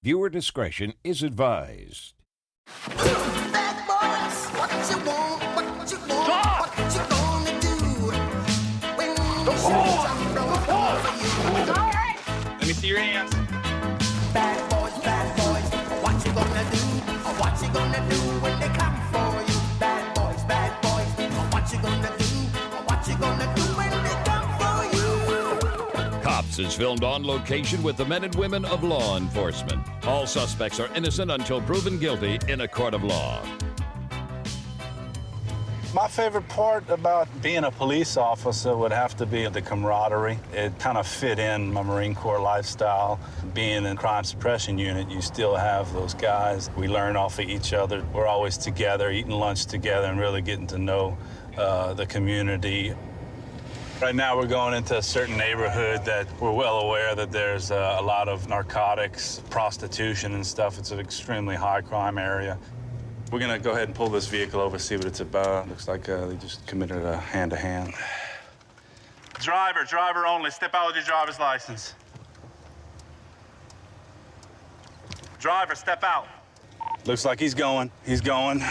Viewer discretion is advised. Bad boys, what you want, what you want, what you gonna do when some don't fall for you. Let me see your hands. Bad boys, what you gonna do, or what you gonna do when they come for you. Bad boys, what you gonna do, or what you gonna do when they come for you. Cops is filmed on location with the men and women of law enforcement. All suspects are innocent until proven guilty in a court of law. My favorite part about being a police officer would have to be the camaraderie. It kind of fit in my Marine Corps lifestyle. Being in crime suppression unit, you still have those guys. We learn off of each other. We're always together, eating lunch together, and really getting to know the community. Right now, we're going into a certain neighborhood that we're well aware that there's a lot of narcotics, prostitution and stuff. It's an extremely high crime area. We're gonna go ahead and pull this vehicle over, see what it's about. Looks like they just committed a hand-to-hand. Driver only. Step out with your driver's license. Driver, step out. Looks like he's going. He's going.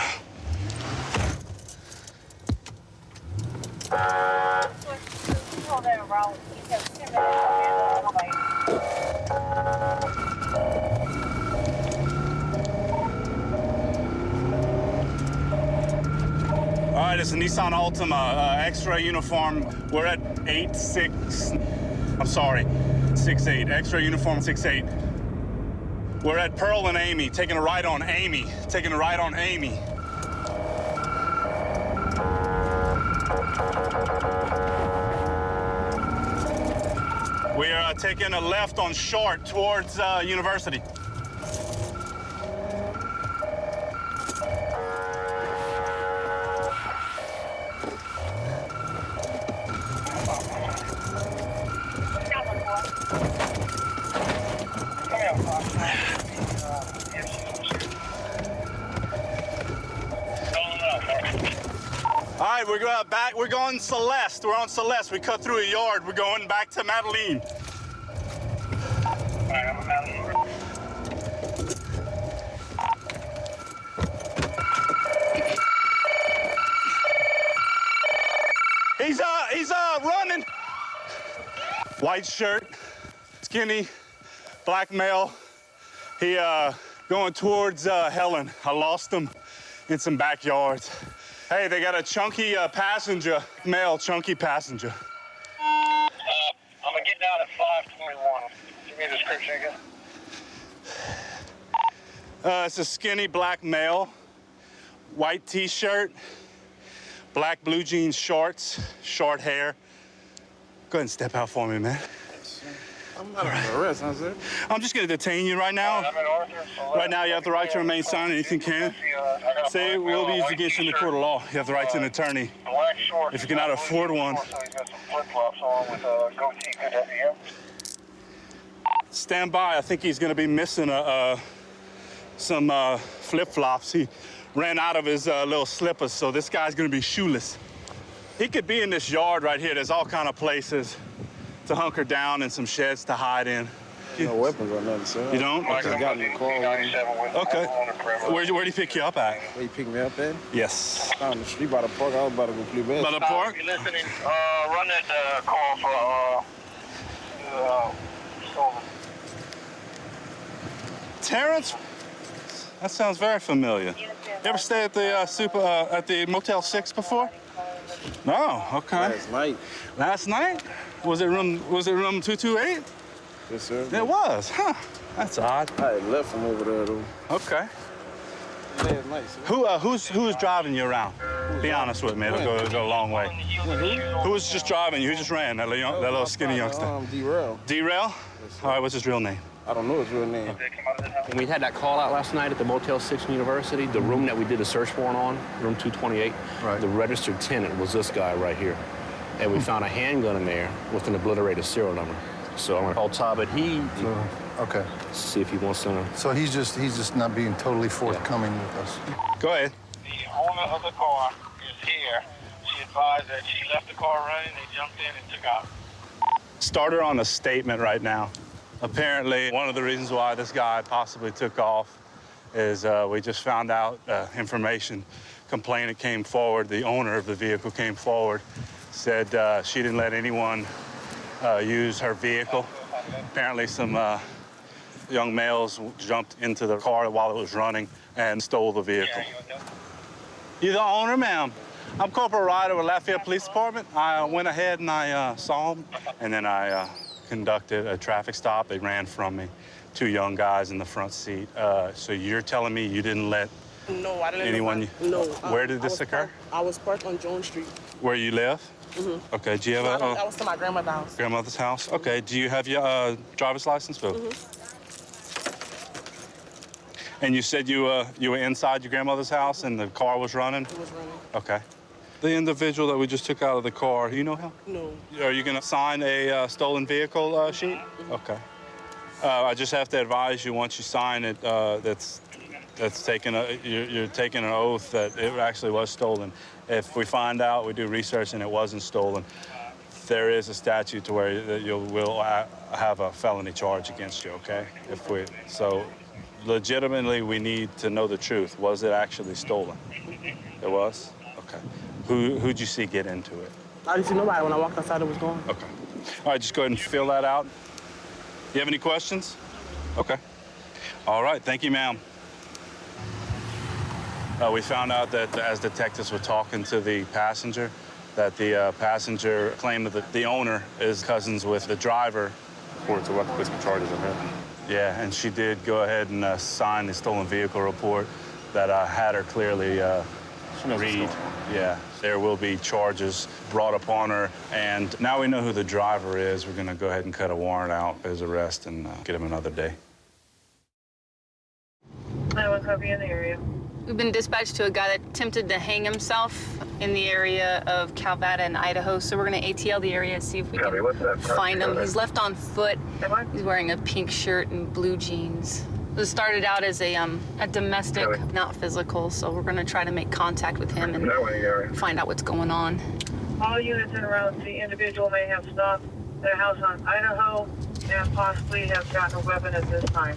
All right, it's a Nissan Altima, X-ray uniform. We're at 68, X-ray uniform 68. We're at Pearl and Amy, taking a ride on Amy. We are taking a left on Short towards University. All right, we're going back. We're going Celeste. We're on Celeste. We cut through a yard. We're going back to Madeline. All right, I'm Madeline. He's running. White shirt, skinny, black male. He going towards Helen. I lost him in some backyards. Hey, they got a chunky passenger, male chunky passenger. I'm gonna get down at 521. Give me a description again. It's a skinny black male, white t-shirt, black blue jeans shorts, short hair. Go ahead and step out for me, man. I'm not under arrest, huh, sir? I'm just gonna detain you right now. I'm in Arthur, so Right now, you have the right to remain silent. Anything can. Say it will be used against you in the court of law. You have the right to an attorney. black shorts. If you cannot afford one. So he's got some flip-flops on with a goatee. Could that be him? Stand by. I think he's gonna be missing some flip-flops. He ran out of his little slippers, so this guy's gonna be shoeless. He could be in this yard right here. There's all kind of places to hunker down and some sheds to hide in. No weapons or nothing, sir. You don't? I just got in the car. Okay. Where'd he pick you up at? Where you pick me up at? Yes. Down the street by the park. I was about to go play By basketball. the park? If you're listening, run that call for stolen. Terrence? That sounds very familiar. You ever stay at the at the Motel 6 before? No. Okay. Last night. Last night? Was it room 228? Yes, sir. It was. Huh. That's odd. I had left from over there, though. Okay. Last night, sir. Who's driving you around? Be honest with me. It'll go a long way. Who was just driving you? Who just ran? That little skinny youngster. D-Rail. D-Rail? All right. What's his real name? I don't know his real name. When we had that call out last night at the Motel 6 in University, the room that we did a search warrant on, room 228, Right. the registered tenant was this guy right here. And we found a handgun in there with an obliterated serial number. So I'm gonna call Todd, but Okay. see if he wants to. So he's just not being totally forthcoming with us. Go ahead. The owner of the car is here. She advised that she left the car running, they jumped in and took out. Start her on a statement right now. Apparently, one of the reasons why this guy possibly took off is we just found out information. Complainant came forward, the owner of the vehicle came forward, said she didn't let anyone use her vehicle. Apparently some young males jumped into the car while it was running and stole the vehicle. You the owner, ma'am? I'm Corporal Ryder with Lafayette Police Department. I went ahead and I saw him, and then I conducted a traffic stop. They ran from me. 2 young guys in the front seat. So you're telling me you didn't let No, I didn't. anyone? No. Where did this occur? I was parked on Jones Street. Where you live? Mm-hmm. Okay, do you have I was to my grandmother's house. grandmother's house? Okay, do you have your driver's license, Phil? Mm-hmm. And you said you were inside your grandmother's house and the car was running? It was running. Okay. The individual that we just took out of the car, you know him? No. Are you gonna sign a stolen vehicle sheet? Mm-hmm. Okay. I just have to advise you, once you sign it, that's taking you're taking an oath that it actually was stolen. If we find out, we do research and it wasn't stolen, there is a statute to where that you will have a felony charge against you, okay? So legitimately, we need to know the truth. Was it actually stolen? It was? Okay. Who'd you see get into it? I didn't see nobody when I walked outside. It was gone. Okay. All right, just go ahead and fill that out. You have any questions? Okay. All right, thank you, ma'am. We found out that as detectives were talking to the passenger, that the passenger claimed that the owner is cousins with the driver. According to what the police charges on him. Yeah, and she did go ahead and sign the stolen vehicle report that had her clearly read. Yeah, there will be charges brought upon her, and now we know who the driver is. We're gonna go ahead and cut a warrant out for his arrest and get him another day. I will cover you in the area. We've been dispatched to a guy that attempted to hang himself in the area of Calvada in Idaho, so we're gonna ATL the area, see if we can find him. He's left on foot. He's wearing a pink shirt and blue jeans. This started out as a domestic, not physical, so we're gonna try to make contact with him and find out what's going on. All units in around the individual may have stopped at a house on Idaho and possibly have gotten a weapon at this time.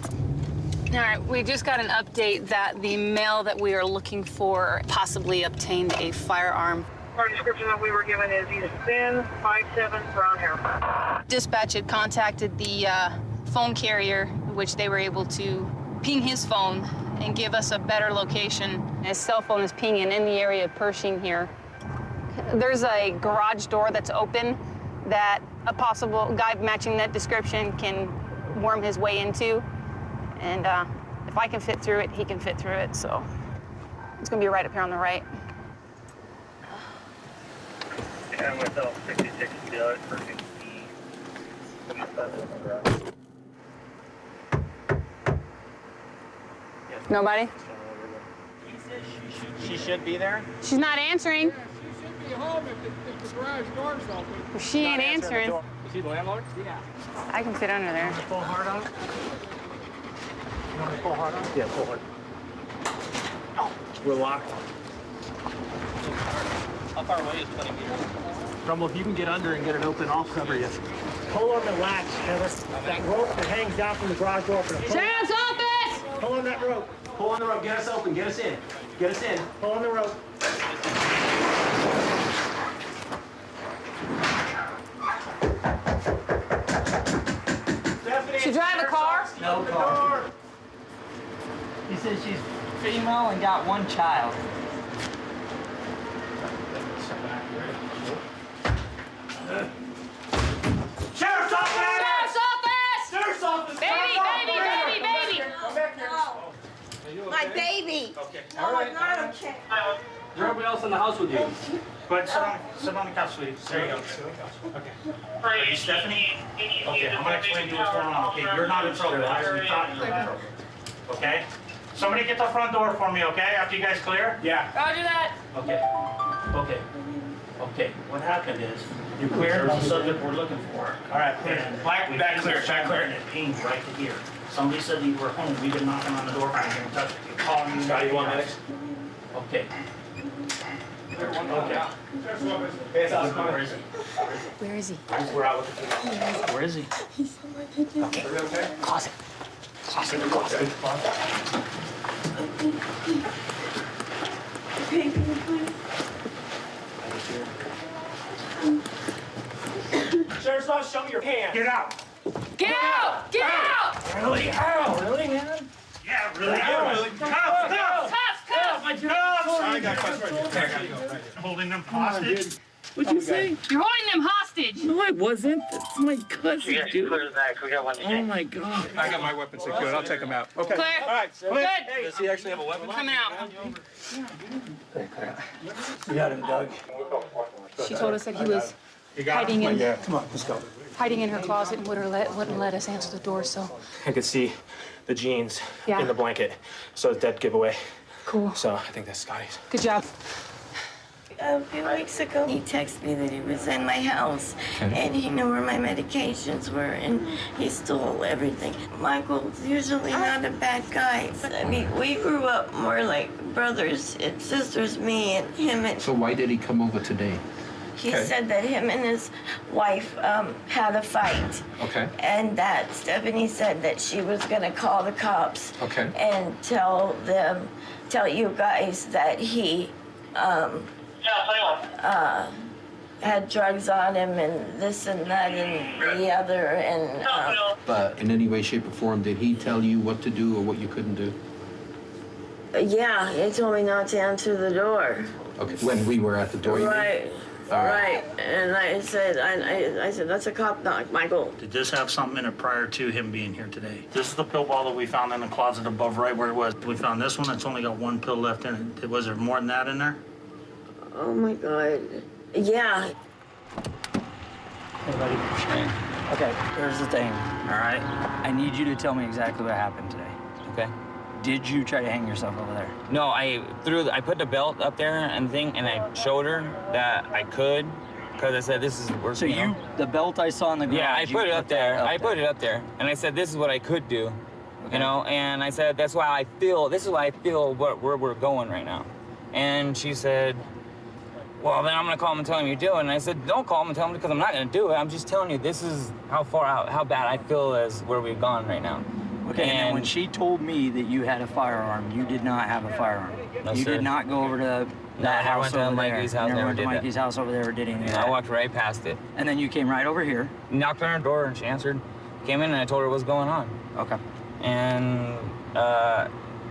All right, we just got an update that the male that we are looking for possibly obtained a firearm. Our description that we were given is he's thin, 5'7", brown hair. Dispatch had contacted the phone carrier, which they were able to ping his phone and give us a better location. His cell phone is pinging in the area of Pershing here. There's a garage door that's open that a possible guy matching that description can worm his way into. And if I can fit through it, he can fit through it, so it's gonna be right up here on the right. And myself, 66 Village, Pershing Nobody? She should be there. She's not answering. She should be home if the garage door's open. She ain't answering. Is he the landlord? Yeah. I can fit under there. Pull hard on it. You want me to pull hard on it? Yeah, pull hard. Oh, we're locked. How far away is 20 meters? Rumble, if you can get under and get it open, I'll cover you. Pull on the latch, Heather. That rope that hangs down from the garage door. Sheriff's office! Pull on that rope. Pull on the rope. Get us open. Get us in. Get us in. Pull on the rope. She drive a car? No car. He says she's female and got 1 child. Sheriff's office! Sheriff's office! Sheriff's office! Baby, baby, baby, baby! Come back here. My baby. Okay. No, it's not okay. Is there anybody else in the house with you? Go ahead, sit on the couch, please. There you go. Okay. Are you Stephanie? Okay, I'm gonna explain to you what's going on. Okay, you're not in trouble. We thought you were in trouble. Okay? Somebody get the front door for me, okay? After you guys clear? Yeah. Roger that. Okay. Okay. Okay. What happened is you cleared the subject we're looking for. All right. Back clear. Back clear. And it pinged right to here. Somebody said you were home. We've been knocking on the door for you and touching you. Calling you. Scotty, you want medics? Okay. Where is he? We're out looking for him. Where is he? He's in my kitchen. Okay. Closet. Sheriff's boss, show me your pants. Get out. Get out! Get out! Really? Ow, really, man? Yeah, really. Cuffs! My I got cuffs right here. Holding them hostage. What'd you say? You're holding them hostage. No, I wasn't. That's my cousin, dude. Clear the back. We got one. Oh my God. I got my weapon secured. I'll take him out. Okay. Clear. All right. Good. Does he actually have a weapon? Coming out. You got him, Doug. She told us that he was hiding in her closet and wouldn't let us answer the door, so. I could see the jeans Yeah. in the blanket, so it's dead giveaway. Cool. So I think that's Scotty's. Good job. A few weeks ago, he texted me that he was in my house and he knew where my medications were and he stole everything. Michael's usually not a bad guy. I mean, we grew up more like brothers and sisters, me and him. And So why did he come over today? he said that him and his wife had a fight. Okay. And that Stephanie said that she was gonna call the cops Okay. and tell you guys that he had drugs on him and this and that and the other and But in any way, shape, or form, did he tell you what to do or what you couldn't do? yeah, he told me not to answer the door. Okay. When we were at the door, you mean? Right. All Right. And I said that's a cop knock, Michael. Did this have something in it prior to him being here today? This is the pill bottle that we found in the closet above, right where it was. We found this one. It's only got one pill left in it. Was there more than that in there? Oh my God. Yeah. Hey, buddy. Okay, here's the thing, all right? I need you to tell me exactly what happened today. Okay. Did you try to hang yourself over there? No, I put the belt up there and I showed her that I could, because I said this is working. So the belt I saw in the garage. Yeah, I put it up there. I put it up there, and I said this is what I could do, you know. And I said this is why I feel where we're going right now. And she said, well, then I'm gonna call him and tell him you're doing. And I said, don't call him and tell him because I'm not gonna do it. I'm just telling you this is how bad I feel as where we've gone right now. Okay, and when she told me that you had a firearm, you did not have a firearm. No, you sir. did not go over to that house went to over there. Mikey's house. You never Never went to did that. Mikey's house over there or did anything. I walked right past it. And then you came right over here. Knocked on her door and she answered. Came in and I told her what's going on. Okay. And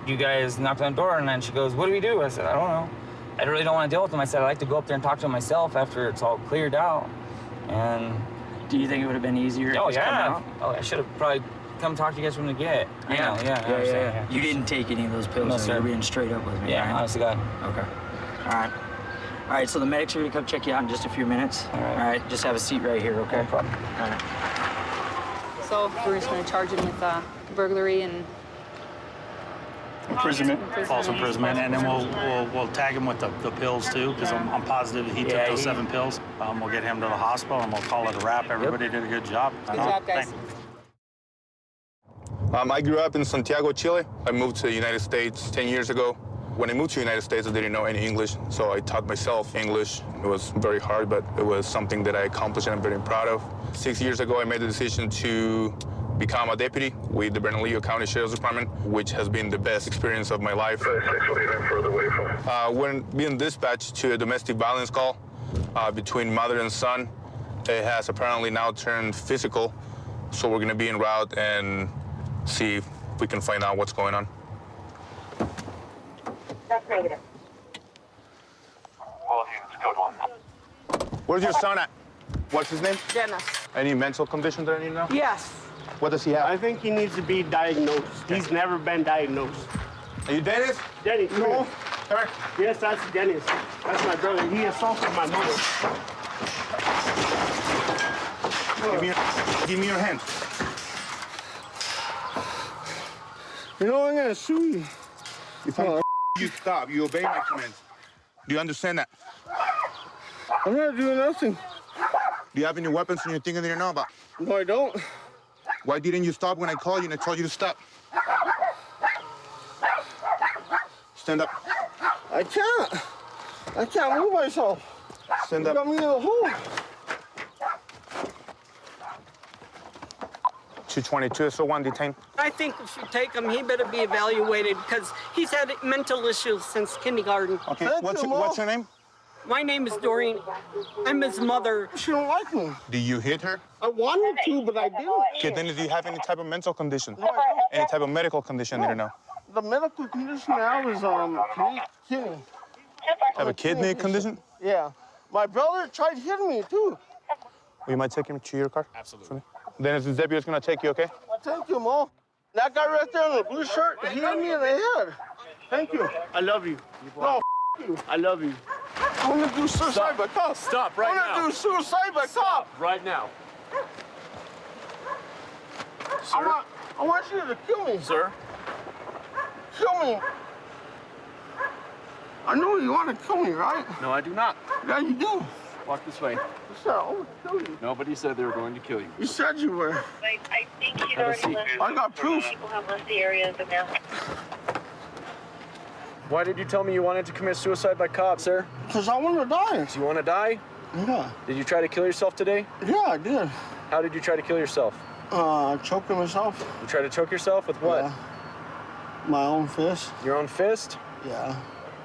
you guys knocked on the door and then she goes, what do we do? I said, I don't know. I really don't want to deal with him. I said, I'd like to go up there and talk to him myself after it's all cleared out. And do you think it would have been easier? Oh, to just come yeah. out? Oh, I should have probably come talk to you guys from the get. You know, yeah. You didn't take any of those pills. No, so sir. You're being straight up with me. Yeah, right? honest to God. Okay. All right, so the medics are gonna come check you out in just a few minutes. All right, just have a seat right here, okay? No problem. All right. So we're just gonna charge him with burglary and Imprisonment, false imprisonment, and then we'll tag him with the pills too, because I'm positive that he took those 7 pills. We'll get him to the hospital and we'll call it a wrap. Everybody did a good job. Good job, guys. I grew up in Santiago, Chile. I moved to the United States 10 years ago. When I moved to the United States, I didn't know any English, so I taught myself English. It was very hard, but it was something that I accomplished and I'm very proud of. 6 years ago, I made the decision to become a deputy with the Bernalillo County Sheriff's Department, which has been the best experience of my life. When being dispatched to a domestic violence call between mother and son, it has apparently now turned physical, so we're gonna be en route and see if we can find out what's going on. That's negative. Well, it's code 1. Where's your son at? What's his name? Dennis. Any mental conditions that I need to know? Yes. What does he have? I think he needs to be diagnosed. He's never been diagnosed. Are you Dennis? Dennis, No. Sir? Yes, that's Dennis. That's my brother. He assaulted my mother. Give me your hand. You know, I'm gonna sue you. If you stop, you obey my commands. Do you understand that? I'm not doing nothing. Do you have any weapons in your thing that you know about? No, I don't. Why didn't you stop when I called you and I told you to stop? Stand up. I can't. I can't move myself. Stand You up. got me in a hole. 222, so one detained. I think if you take him, he better be evaluated because he's had mental issues since kindergarten. Okay, what's your name? My name is Doreen. I'm his mother. She don't like me. Do you hit her? I wanted to, but I didn't. Okay, Dennis, do you have any type of mental condition? No, I don't. Any type of medical condition that you know? The medical condition I have is kidney. Have a kidney condition? Yeah. My brother tried hitting me too. You might take him to your car? Absolutely. Dennis, the deputy's gonna take you, okay? Thank you, Mo. That guy right there in the blue shirt, he hit me in the head. Thank you. I love you. No, you. I love you. I want to do suicide by cop. Stop right now. I want to do suicide by cop. Right now. I want you to kill me. Sir? Kill me. I know you want to kill me, right? No, I do not. Yeah, you do. Walk this way. You said I want to kill you. Nobody said they were going to kill you. You said you were. I think he's Have a already seat. listed. I got proof. People have left the area of now. Why did you tell me you wanted to commit suicide by cop, sir? Because I want to die. Do you want to die? Yeah. Did you try to kill yourself today? Yeah, I did. How did you try to kill yourself? Choking myself. You tried to choke yourself with what? Yeah. My own fist. Your own fist? Yeah.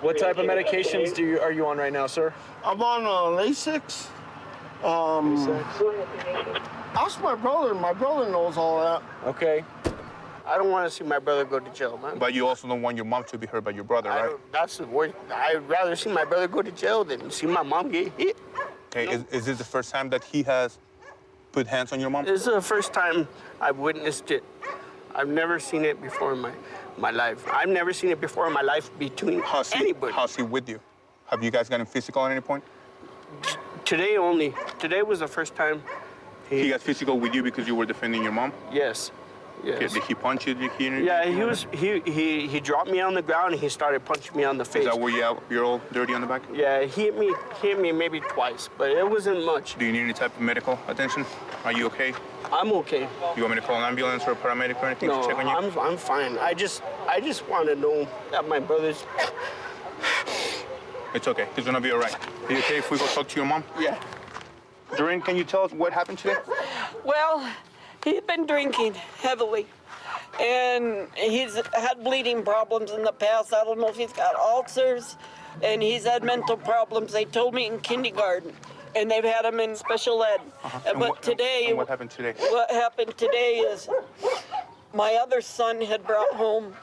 What type of medications are you on right now, sir? I'm on Lasix. Ask my brother. My brother knows all that. Okay. I don't want to see my brother go to jail, man. But you also don't want your mom to be hurt by your brother, right? That's the worst. I'd rather see my brother go to jail than see my mom get hit. Okay, is this the first time that he has put hands on your mom? This is the first time I've witnessed it. I've never seen it before in my life. I've never seen it before in my life between anybody. How's he with you? Have you guys gotten physical at any point? Today only. Today was the first time. He got physical with you because you were defending your mom? Yes. Yes. Okay, did he punch you? Yeah, he dropped me on the ground and he started punching me on the face. Is that where you're all dirty on the back? Yeah, he hit me maybe twice, but it wasn't much. Do you need any type of medical attention? Are you okay? I'm okay. You want me to call an ambulance or a paramedic or anything No, to check on you? I'm fine. I just want to know that my brother's. It's okay. He's gonna be all right. Are you okay if we go talk to your mom? Yeah. Doreen, can you tell us what happened today? Well, he's been drinking heavily, and he's had bleeding problems in the past. I don't know if he's got ulcers, and he's had mental problems. They told me in kindergarten, and they've had him in special ed. And But what- today, and what happened today? What happened today is my other son had brought home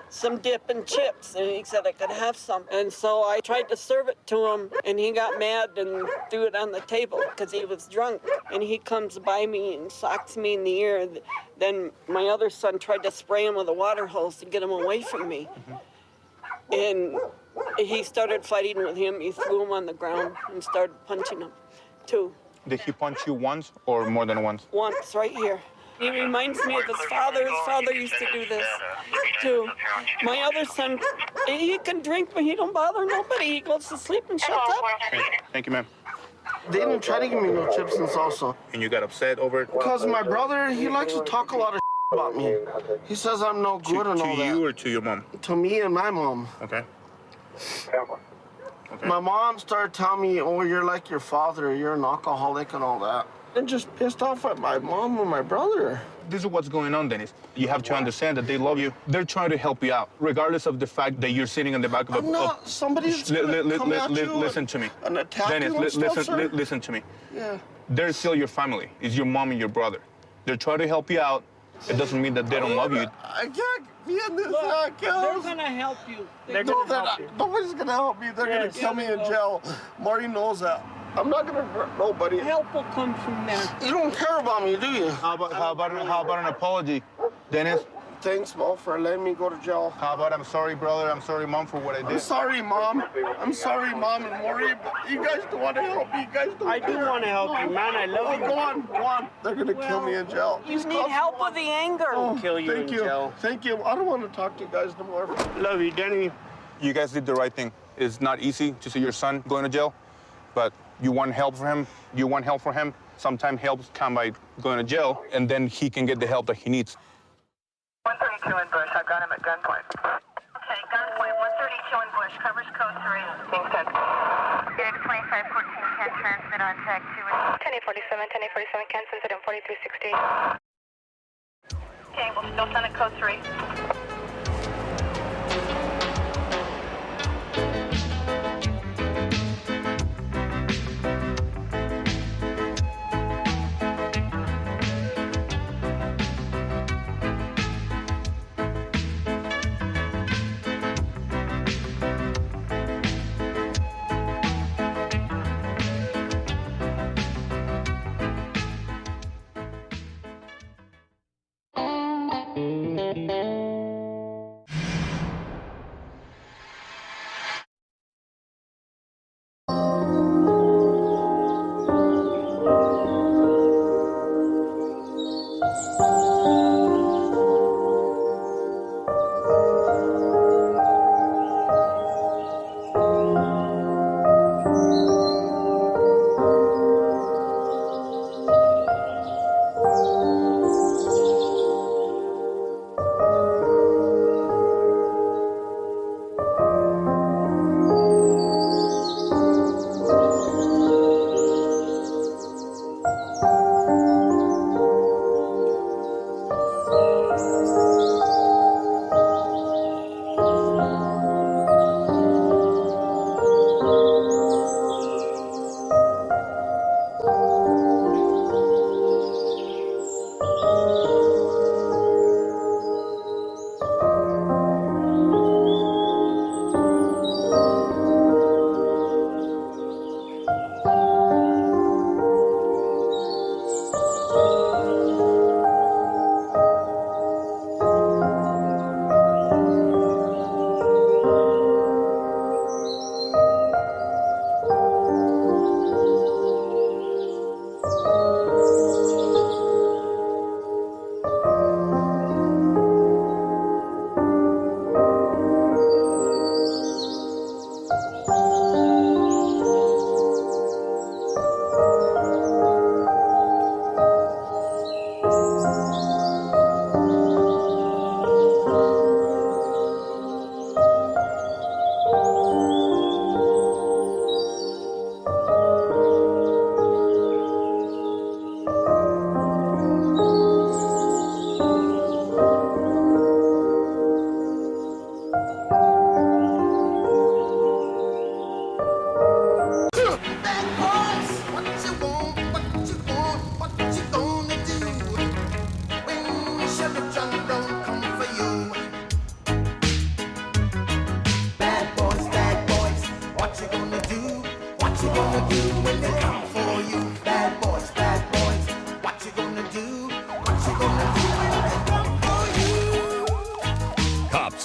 some dip and chips, and he said I could have some. And so I tried to serve it to him, and he got mad and threw it on the table because he was drunk. And he comes by me and socks me in the ear. Then my other son tried to spray him with a water hose to get him away from me. And he started fighting with him. He threw him on the ground and started punching him, too. Did he punch you once or more than once? Once, right here. He reminds me of his father. His father used to do this, too. My other son, he can drink, but he don't bother nobody. He goes to sleep and shuts up. Okay. Thank you, ma'am. They didn't try to give me no chips and salsa. And you got upset over it? Because my brother, he likes to talk a lot of about me. He says I'm no good and all that. To you or to your mom? To me and my mom. Okay. My mom started telling me, oh, you're like your father, you're an alcoholic and all that. And just pissed off at my mom and my brother. This is what's going on, Dennis. You have to understand that they love you. They're trying to help you out, regardless of the fact that you're sitting in the back of a... I'm not. Somebody's gonna come at you listen to me. and attack Dennis, you and stuff, sir. listen to me. Yeah. They're still your family. It's your mom and your brother. They're trying to help you out. It doesn't mean that they don't love you. I can't be in this They're house. gonna help you. They're gonna help you. Nobody's gonna help me. They're gonna kill me in jail. Marty knows that. I'm not gonna hurt nobody. Help will come from there. You don't care about me, do you? How about an apology, Dennis? Thanks, Mo, for letting me go to jail. How about I'm sorry, brother. I'm sorry, Mom, for what I did. I'm sorry, Mom. I'm sorry, Mom and Maury, but you guys don't want to help me. You guys don't I do care. want to help you, man. I love you. Go on. They're gonna kill me in jail. You need help with the anger. Kill you in jail. Thank you. I don't want to talk to you guys no more. Love you, Denny. You guys did the right thing. It's not easy to see your son going to jail, but you want help for him. You want help for him. Sometimes help come by going to jail, and then he can get the help that he needs. 132 in Bush. I've got him at gunpoint. Okay, gunpoint. 132 in Bush. Covers code 3. Thanks, 10. Data 2514 can transmit on tag 2. 1047, can send it on 4360. Okay, we'll still send it code 3.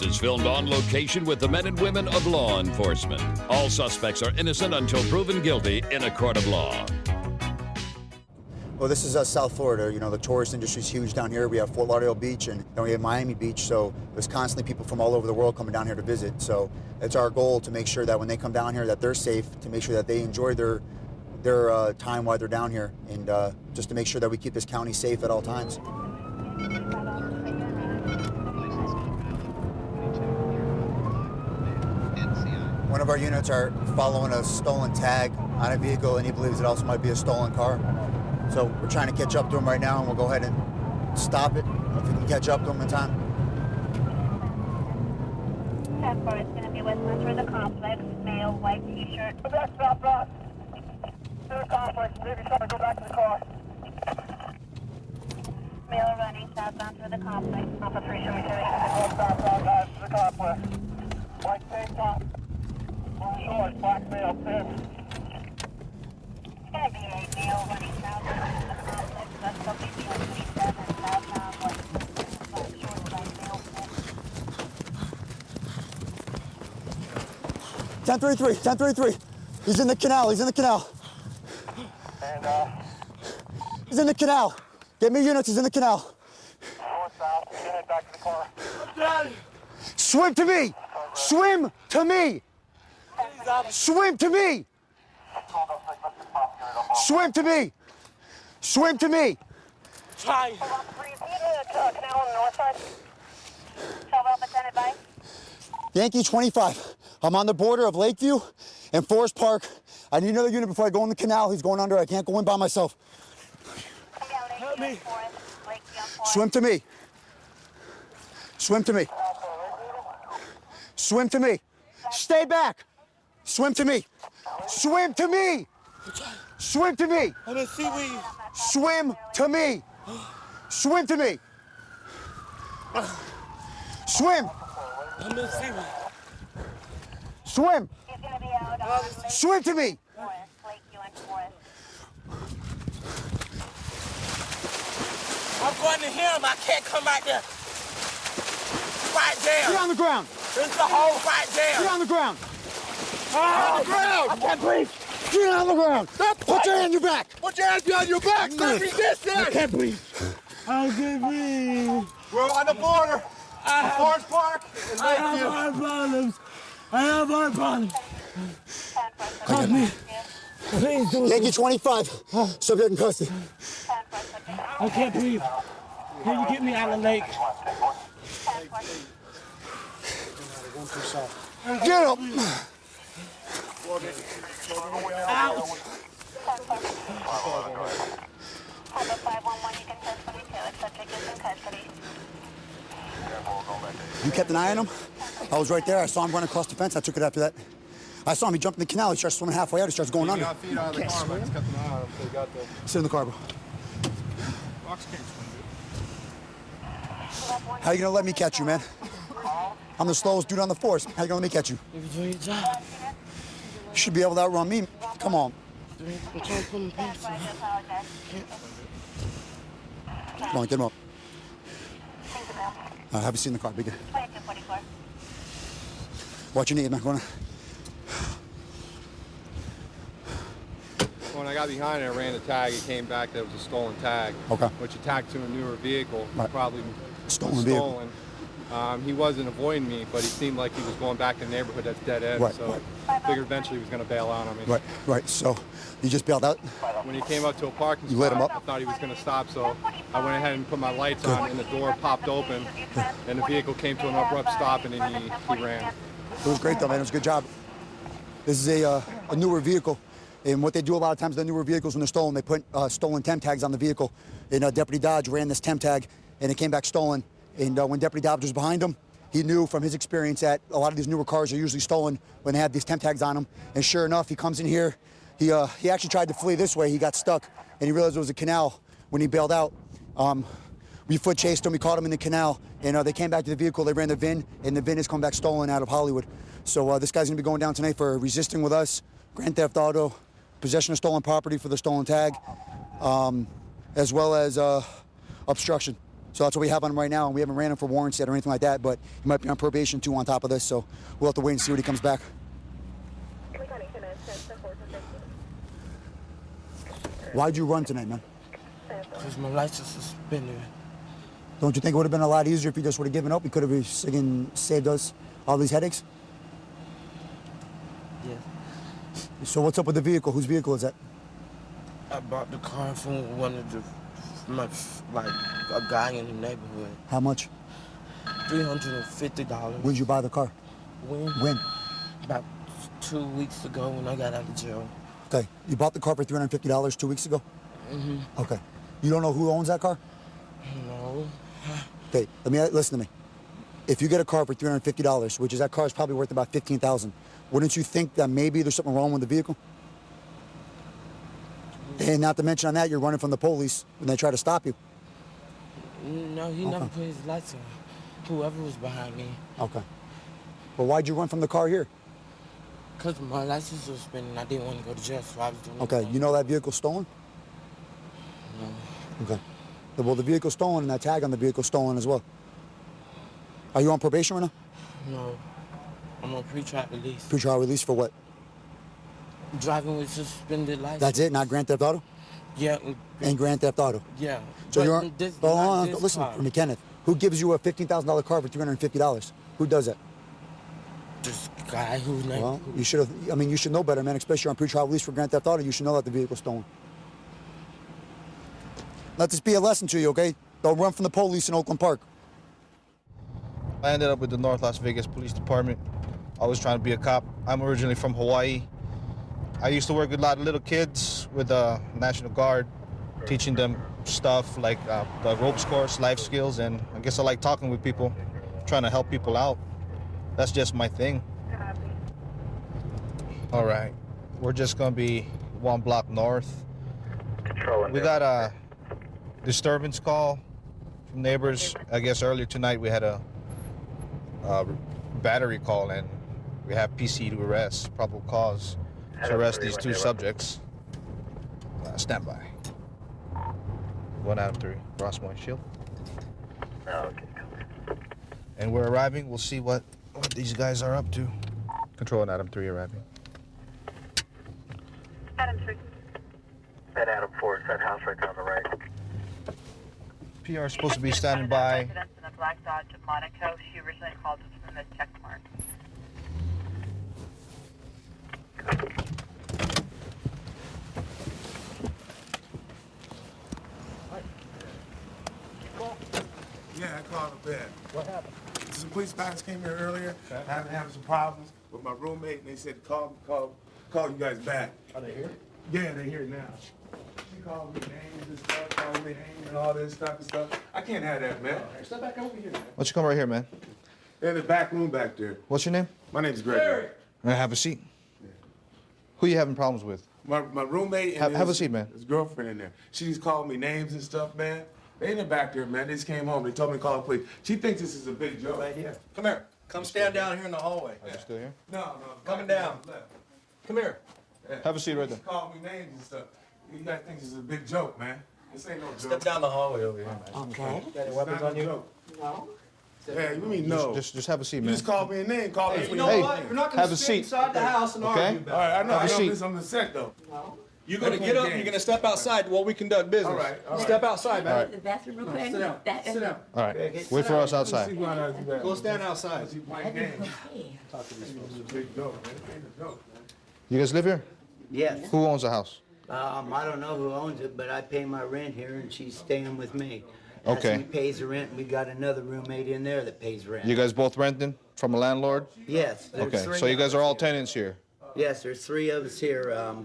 Is filmed on location with the men and women of law enforcement. All suspects are innocent until proven guilty in a court of law. Well, this is South Florida. You know, the tourist industry is huge down here. We have Fort Lauderdale Beach and then we have Miami Beach. So there's constantly people from all over the world coming down here to visit. So it's our goal to make sure that when they come down here that they're safe, to make sure that they enjoy their time while they're down here, and just to make sure that we keep this county safe at all times. One of our units are following a stolen tag on a vehicle, and he believes it also might be a stolen car. So we're trying to catch up to him right now, and we'll go ahead and stop it if we can catch up to him in time. 10-4 is going to be with Enter the Complex, male, white t-shirt. Go back, stop, to the complex, maybe try to go back to the car. Male running southbound through the complex. Alpha 3, show me Stop, guys, to the complex. White tank top. Short, black male, pin. It's going to be a male running southbound through the complex. That's location 137, southbound, white short, black male, pin. 1033, 1033. He's in the canal, he's in the canal. And, he's in the canal. Get me units, he's in the canal. north south, head back to the car. Swim to me! Swim to me! Swim to me! Swim to me! Swim to me! Try. Canal on the north side. 12 Alpha 10 advice. Yankee 25. I'm on the border of Lakeview and Forest Park. I need another unit before I go in the canal. He's going under. I can't go in by myself. Help me. Swim to me. Swim to me. Swim to me. Stay back. Swim to me. Swim to me. Swim to me. I'm in seaweed. Swim to me. Swim to me. Swim. I'm in seaweed. Swim. Swim to me. I'm going to him. I can't come out there. Right there. Get on the ground. There's the hole right there. Get on the ground. On the ground. I can't breathe. Get on the ground. Put your hand on your back. Put your hands behind your back. Stop resisting. I can't breathe. I can't breathe. We're on the border. Forest Park and I have heart problems. I have heart problems. Help me. Please do it. Yankee 25. Subject in custody. I can't breathe. Can you get me out of the lake? Get up. Ouch. You kept an eye on him? I was right there. I saw him run across the fence. I took it after that. I saw him. He jumped in the canal. He starts swimming halfway out. He starts going under. Feet out of the car, but I just kept an eye on him, so he got the... Sit in the car, bro. Fox can't swim, How you gonna let me catch you, man? I'm the slowest dude on the force. How you gonna let me catch you? You're doing your job. You should be able to outrun me. Come on. I'm trying to put my pants on. Come on, get him up. Have a seat in the car, big guy. Watch your knee, man. Go on. When I got behind it, I ran the tag. It came back that it was a stolen tag. Okay. Which attacked to a newer vehicle. Right. Probably Stolen vehicle. He wasn't avoiding me, but he seemed like he was going back to the neighborhood that's dead end. Right, So right. I figured eventually he was going to bail out on me. Right, right. So you just bailed out? When he came up to a parking You spot, lit him up? I thought he was going to stop, so I went ahead and put my lights on, and the door popped open, and the vehicle came to an abrupt stop, and then he ran. It was great, though, man. It was a good job. This is a newer vehicle. And what they do a lot of times, the newer vehicles, when they're stolen, they put stolen temp tags on the vehicle. And Deputy Dodge ran this temp tag, and it came back stolen. And when Deputy Dodge was behind him, he knew from his experience that a lot of these newer cars are usually stolen when they have these temp tags on them. And sure enough, he comes in here. He actually tried to flee this way. He got stuck, and he realized it was a canal when he bailed out. We foot chased him. We caught him in the canal, and they came back to the vehicle. They ran the VIN, and the VIN has come back stolen out of Hollywood. So this guy's going to be going down tonight for resisting with us, grand theft auto, possession of stolen property for the stolen tag, as well as obstruction. So that's what we have on him right now, and we haven't ran him for warrants yet or anything like that, but he might be on probation too on top of this, so we'll have to wait and see when he comes back. Why'd you run tonight, man? Because my license is suspended. Don't you think it would have been a lot easier if you just would have given up? We could have saved us all these headaches? Yes. So what's up with the vehicle? Whose vehicle is that? I bought the car from one of the, like a guy in the neighborhood. How much? $350. When did you buy the car? When? About 2 weeks ago when I got out of jail. Okay, you bought the car for $350 2 weeks ago? Mm-hmm. Okay. You don't know who owns that car? No. Okay, listen to me. If you get a car for $350, which is that car is probably worth about $15,000, wouldn't you think that maybe there's something wrong with the vehicle? And not to mention on that, you're running from the police when they try to stop you. No, he never put his lights on. Whoever was behind me. Okay. Well, why'd you run from the car here? Because my license was suspended and I didn't want to go to jail, so I was doing Okay, you know that vehicle's stolen? No. Okay. Well, the vehicle's stolen and that tag on the vehicle's stolen as well. Are you on probation right now? No. I'm on pre-trial release. Pre-trial release for what? Driving with suspended license. That's it? Not Grand Theft Auto? Yeah. And Grand Theft Auto? Yeah. So you're on, listen to me, Kenneth. Who gives you a $15,000 car for $350? Who does that? This guy who's name. Well, you should have. I mean, you should know better, man. Especially on pre-trial release for Grand Theft Auto, you should know that the vehicle's stolen. Let this be a lesson to you, okay? Don't run from the police in Oakland Park. I ended up with the North Las Vegas Police Department. always trying to be a cop. I'm originally from Hawaii. I used to work with a lot of little kids with the National Guard, teaching them stuff like the ropes course, life skills, and I guess I like talking with people, trying to help people out. That's just my thing. All right, we're just gonna be 1 block north. We got a disturbance call from neighbors. I guess earlier tonight we had a battery call, and we have PC to arrest, probable cause to arrest these 2 subjects. Stand by. 1 out of 3, Rossmore Shield. Okay. And we're arriving. We'll see what these guys are up to. Control and Adam 3 arriving. Adam 3. That Adam 4 is that house right there on the right. PR is supposed to be standing by. Residents in the Black Dodge Monaco. She originally called us from the check mark. Yeah, I called a bed. What happened? Some police guys came here earlier. Having some problems with my roommate, and they said call you guys back. Are they here? Yeah, they're here now. She called me names and stuff, called me names and all this stuff and stuff. I can't have that, man. Step back over here, man. Why don't you come right here, man? They're in the back room back there. What's your name? My name's Greg. Have a seat. Who you having problems with? My roommate and have a seat, man. His girlfriend in there. She's called me names and stuff, man. They in the back there, man. They just came home. They told me to call the police. She thinks this is a big joke. Right here. Come here. Come stand down here in the hallway. Are you still here? No. Coming down. Come here. Yeah. Have a seat right there. She called me names and stuff. You guys think this is a big joke, man. This ain't no joke. Step down the hallway over here, man. Okay. Got any weapons on you? No. Yeah, you mean no? Just have a seat, You man. just called me a name. Call me. You know what? You're not going to sit inside the house and argue about it. All right, I know. Have a seat. This on the set, though. No. You're going to get up and you're going to step outside while we conduct business. All right. Step outside, man. All right. The bathroom real quick. Sit down. Sit down. All right. Wait for us outside. Go stand outside. You guys live here? Yes. Who owns the house? I don't know who owns it, but I pay my rent here, and she's staying with me. Okay. She pays the rent, and we got another roommate in there that pays rent. You guys both renting from a landlord? Yes. Okay, so you guys are all tenants here? Yes, there's 3 of us here.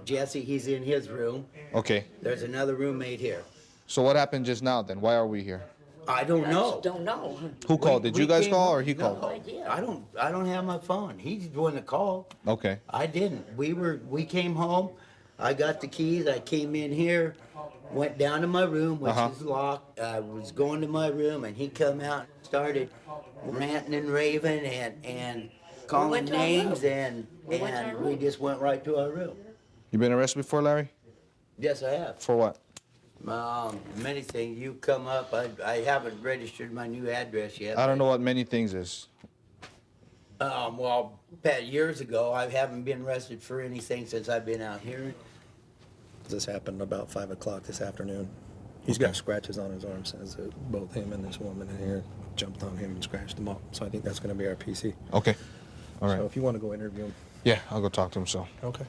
Jesse, he's in his room. Okay. There's another roommate here. So what happened just now then? Why are we here? I don't know. I don't know. Who called? Did you guys call or he No, called? I don't have my phone. He's the one that called. Okay. I didn't. We came home. I got the keys. I came in here, went down to my room, which is locked. I was going to my room, and he come out and started ranting and raving and calling names, and we just went right to our room. You been arrested before, Larry? Yes, I have. For what? Many things. You come up. I haven't registered my new address yet. I don't know what many things is. Well, years ago, I haven't been arrested for anything since I've been out here. This happened about 5 o'clock this afternoon. He's got scratches on his arm. Says that both him and this woman in here jumped on him and scratched him up. So I think that's going to be our PC. Okay. All right. So if you want to go interview him. Yeah, I'll go talk to him, so. Okay.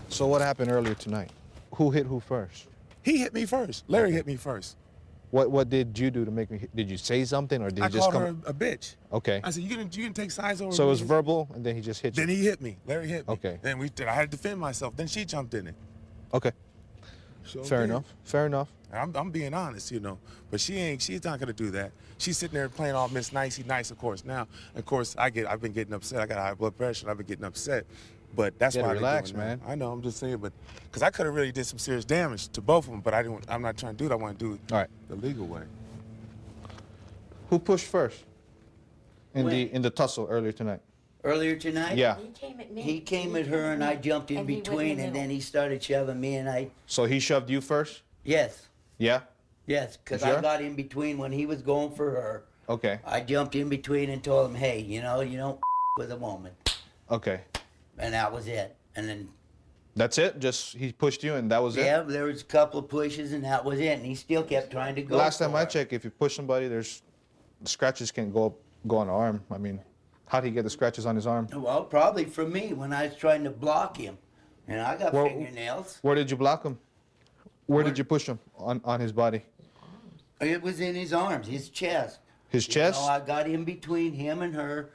So what happened earlier tonight? Who hit who first? He hit me first. Larry hit me first. What did you do to make me? Did you say something or did I you just called come? her a bitch. Okay. I said, you can take sides over. So it was me." verbal, and then he just hit you. Then he hit me. Larry hit me. Okay. Then I had to defend myself. Then she jumped in it. Okay. So Fair then- enough. Fair enough. I'm being honest, you know. But she's not gonna do that. She's sitting there playing all Miss Nicey nice, of course. Now, of course, I've been getting upset. I got high blood pressure. I've been getting upset. But that's You why gotta they're relax, doing that. man. I know. I'm just saying, but because I could have really did some serious damage to both of them. But I'm not trying to do it. I want to do it All right. the legal way. Who pushed first in When? the tussle earlier tonight? Earlier tonight? Yeah. He came at me. He came at her, and I jumped in And he went in between, the and middle. then he started shoving me, and I. So he shoved you first? Yes. Yeah. Yes, because You sure? I got in between when he was going for her. Okay. I jumped in between and told him, hey, you don't with a woman. Okay. And that was it. And then, That's it? Just he pushed you and that was yeah, it? there was a couple of pushes, and that was it. And he still kept trying to go. Last time for I her. checked, if you push somebody, there's scratches can go on the arm. I mean, how'd he get the scratches on his arm? Well, probably from me when I was trying to block him. And I got fingernails. Where did you block him? Where did you push him on his body? It was in his arms, his chest. His chest? I got in between him and her,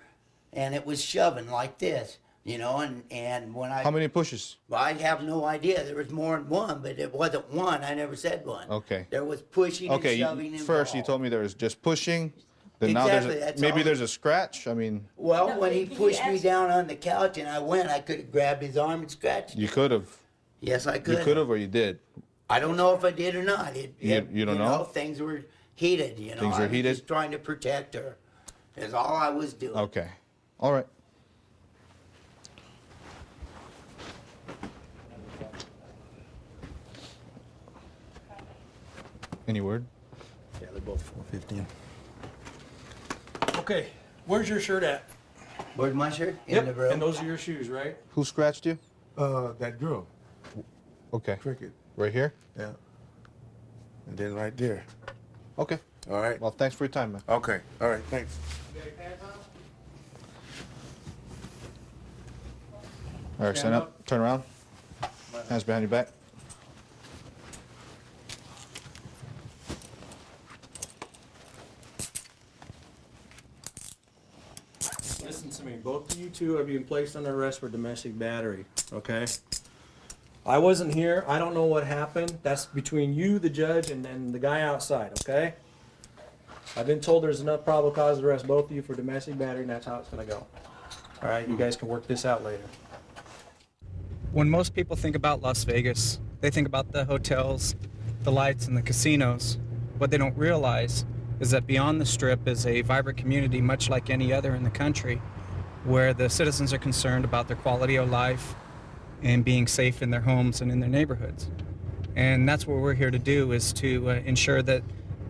and it was shoving like this, and when I... How many pushes? Well, I have no idea. There was more than one, but it wasn't one. I never said one. Okay. There was pushing and shoving involved. First you told me there was just pushing. Then Exactly, now that's maybe all. there's a scratch. I mean, Well, when he pushed me down on the couch and I went, I could have grabbed his arm and scratched you it. could have. Yes, I could. You could have, or you did. I don't know if I did or not. You don't know? Things were heated, Things were I was heated? just trying to protect her. Is all I was doing. Okay. All right. Any word? Yeah, they're both 415. Okay, where's your shirt at? Where's my shirt? Yep, and those are your shoes, right? Who scratched you? That girl. Okay. Cricket. Right here? Yeah. And then right there. Okay. All right. Well, thanks for your time, man. Okay. All right. Thanks. All right, stand up. Turn around. Hands behind your back. Listen to me. Both of you two are being placed under arrest for domestic battery, okay? I wasn't here. I don't know what happened. That's between you, the judge, and then the guy outside, okay? I've been told there's enough probable cause to arrest both of you for domestic battery, and that's how it's gonna go. All right, you guys can work this out later. When most people think about Las Vegas, they think about the hotels, the lights, and the casinos. What they don't realize is that beyond the Strip is a vibrant community, much like any other in the country, where the citizens are concerned about their quality of life and being safe in their homes and in their neighborhoods. And that's what we're here to do, is to ensure that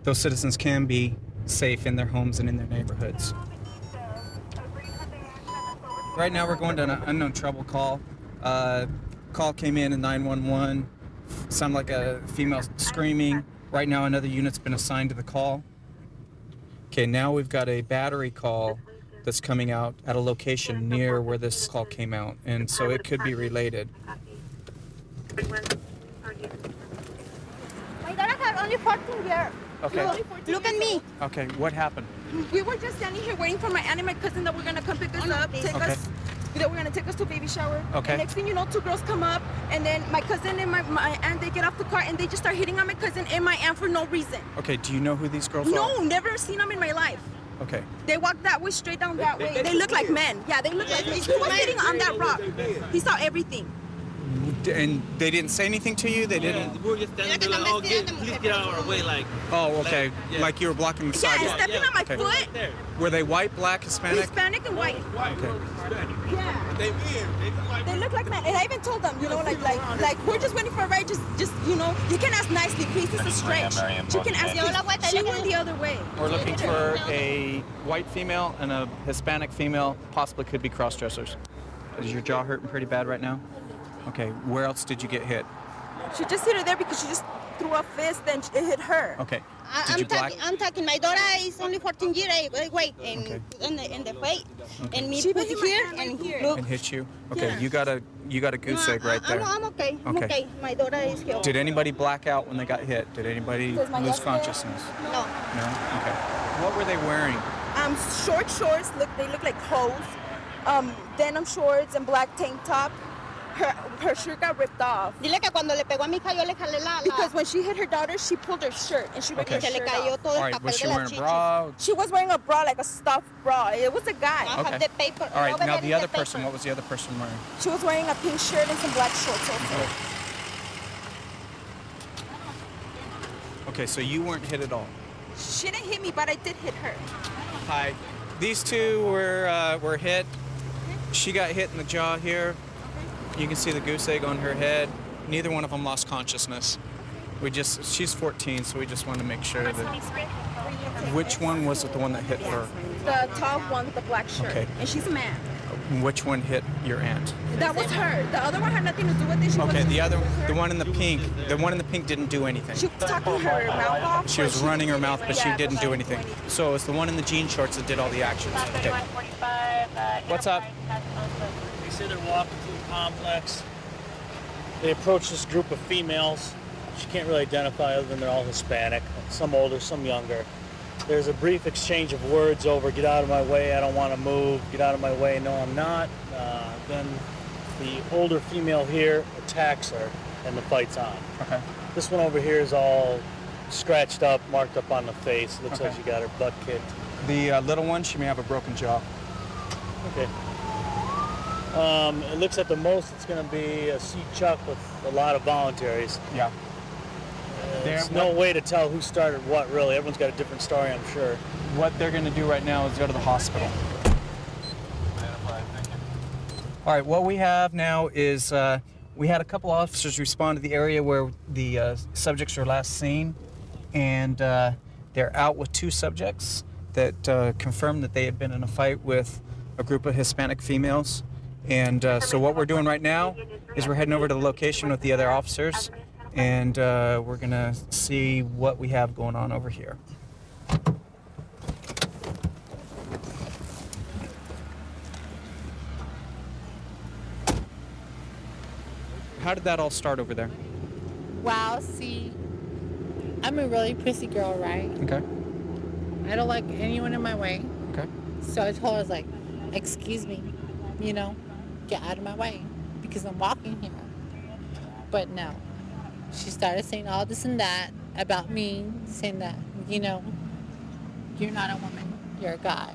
those citizens can be safe in their homes and in their neighborhoods. Right now we're going to an unknown trouble call. Call came in at 911, sounded like a female screaming. Right now another unit's been assigned to the call. Okay, now we've got a battery call that's coming out at a location near where this call came out, and so it could be related. My daughter had only 14 years. Okay. Look at me. Okay, what happened? We were just standing here waiting for my aunt and my cousin that were gonna come pick us up, that were gonna take us to baby shower. Okay. And next thing you know, two girls come up, and then my cousin and my aunt, they get off the car and they just start hitting on my cousin and my aunt for no reason. Okay, do you know who these girls are? No, never seen them in my life. Okay. They walk that way, straight down that way. They look like men. Yeah, they look like men. He was sitting on that rock. He saw everything. And they didn't say anything to you? They didn't? We were just standing there like, oh, please get out of our way, like. Oh, okay. Like you were blocking the Yeah, sidewalk? stepping on my foot. Were they white, black, Hispanic? Hispanic and white. Okay. Yeah. They look like men. And I even told them, like we're just waiting for a ride. Just you can ask nicely, please. This is stretch. You can ask. She went the other way. We're looking for a white female and a Hispanic female, possibly could be cross-dressers. Is your jaw hurting pretty bad right now? Okay, where else did you get hit? She just hit her there because she just threw a fist and it hit her. Okay. I'm talking. My daughter is only 14 years. Wait, in the face, and me put here and here. Look. And hit you? Okay, Yeah. you got a goose egg right there. I'm okay. I'm okay. My daughter is here. Did anybody black out when they got hit? Did anybody lose consciousness? No. No? Okay. What were they wearing? Short shorts. They look like hose. Denim shorts and black tank top. Her shirt got ripped off. Dile que cuando le pegó a mi hija, yo le jalé la. Because when she hit her daughter, she pulled her shirt and she ripped her shirt off. All right, was she wearing a bra? She was wearing a bra, like a stuffed bra. It was a guy. Okay. All right, now the other person, what was the other person wearing? She was wearing a pink shirt and some black shorts also. Okay, so you weren't hit at all? She didn't hit me, but I did hit her. Hi. These two were hit. She got hit in the jaw here. You can see the goose egg on her head. Neither one of them lost consciousness. She's 14, so we just wanted to make sure that. Which one was it, the one that hit her? The tall one with the black shirt. Okay. And she's a man. Which one hit your aunt? That was her. The other one had nothing to do with it. Okay, the one in the pink didn't do anything. She was talking her mouth off. She was running her mouth, but she didn't do anything. So it's the one in the jean shorts that did all the actions. Okay. What's up? They said they're walking through the complex. They approached this group of females. She can't really identify other than they're all Hispanic. Some older, some younger. There's a brief exchange of words over, get out of my way, I don't want to move, get out of my way, no I'm not. Then the older female here attacks her and the fight's on. Okay. This one over here is all scratched up, marked up on the face. Looks like she got her butt kicked. The little one, she may have a broken jaw. Okay. It looks at the most it's going to be a seat chuck with a lot of voluntaries. Yeah. There's no way to tell who started what, really. Everyone's got a different story, I'm sure. What they're going to do right now is go to the hospital. All right, what we have now is we had a couple officers respond to the area where the subjects were last seen, and they're out with 2 subjects that confirmed that they had been in a fight with a group of Hispanic females. And so what we're doing right now is we're heading over to the location with the other officers, and we're going to see what we have going on over here. How did that all start over there? Well, see, I'm a really prissy girl, right? Okay. I don't like anyone in my way. Okay. So I told her, I was like, excuse me, get out of my way because I'm walking here. But no. She started saying all this and that about me, saying that, you're not a woman, you're a guy,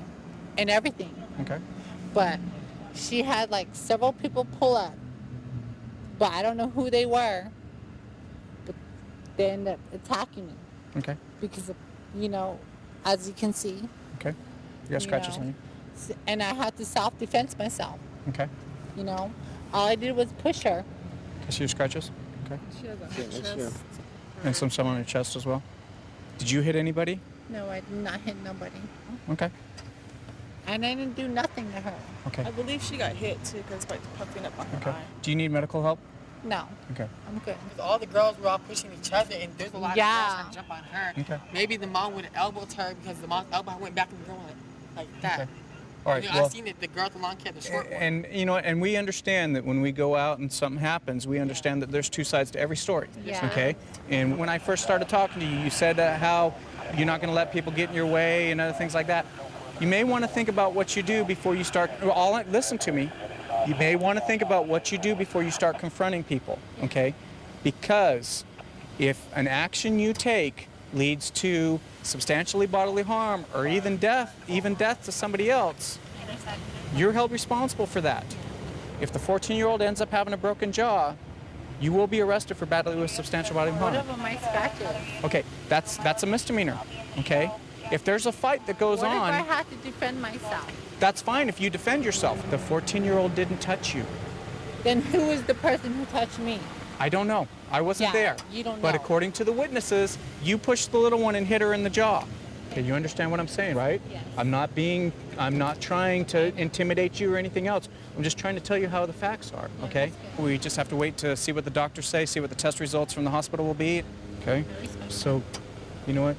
and everything. Okay. But she had like several people pull up, but I don't know who they were, but they ended up attacking me. Okay. Because of, as you can see. Okay. You got scratches on you. And I had to self-defense myself. Okay. All I did was push her. I see your scratches? Okay. She has a chest. And some on your chest as well? Did you hit anybody? No, I did not hit nobody. Okay. And I didn't do nothing to her. Okay. I believe she got hit too because it's like puffing up on her eye. Do you need medical help? No. Okay. I'm good. All the girls were all pushing each other, and there's a lot of girls trying to jump on her. Okay. Maybe the mom would have elbowed her because the mom's elbow went back and going like that. Okay. All right. I've seen it. The girl with the long hair, the short one. And and we understand that when we go out and something happens, we understand that there's 2 sides to every story. Yeah. Okay. And when I first started talking to you, you said how you're not going to let people get in your way and other things like that. You may want to think about what you do before you start. Listen to me. You may want to think about what you do before you start confronting people. Okay. Because if an action you take leads to substantially bodily harm or even death to somebody else, you're held responsible for that. If the 14-year-old ends up having a broken jaw, you will be arrested for battery with substantial bodily harm. What about my scratches? Okay, that's a misdemeanor. Okay, if there's a fight that goes on, What if I have to defend myself? that's fine if you defend yourself. The 14-year-old didn't touch you. Then who is the person who touched me? I don't know. I wasn't there. You don't But know. according to the witnesses, you pushed the little one and hit her in the jaw. Okay, you understand what I'm saying, right? Yes. I'm not trying to intimidate you or anything else. I'm just trying to tell you how the facts are, okay? We just have to wait to see what the doctors say, see what the test results from the hospital will be, okay? So, you know what?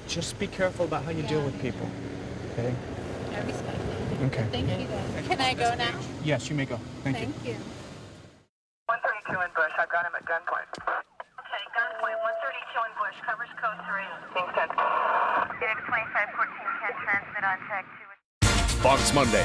Just be careful about how you deal with people, okay? I respect it. Okay. Thank you, guys. Can I go now? Yes, you may go. Thank you. Thank you. 132 in Bush. I've got him at gunpoint. Okay, gunpoint 132 in Bush. Covers code 3. Being sent. Phoenix 2514 can transmit on tag 2. Fox Monday.